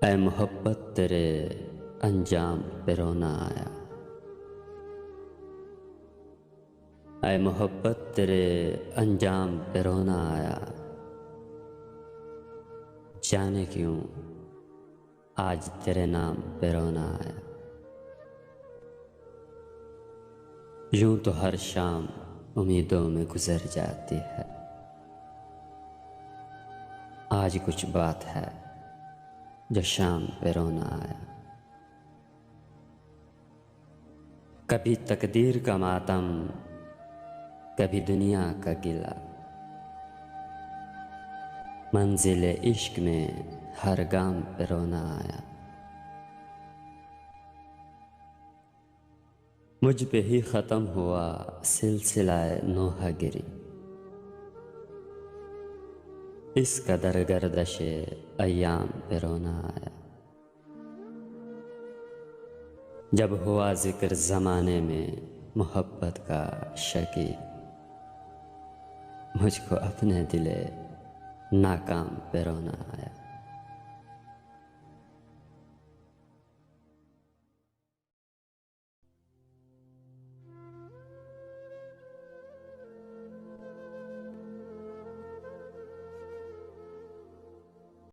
ऐ मोहब्बत तेरे अंजाम पे रोना आया। ऐ मोहब्बत तेरे अंजाम पे रोना आया। जाने क्यों आज तेरे नाम पे रोना आया। यूं तो हर शाम उम्मीदों में गुजर जाती है, आज कुछ बात है जो शाम पे रोना आया। कभी तकदीर का मातम, कभी दुनिया का गिला, मंजिल इश्क में हर गाम पे रोना आया। मुझ पे ही ख़त्म हुआ सिलसिलाए नोहा गिरी, इस कदर गर्दशे अय्याम पे रोना आया। जब हुआ जिक्र ज़माने में मोहब्बत का शकी, मुझको अपने दिले नाकाम पे रोना आया।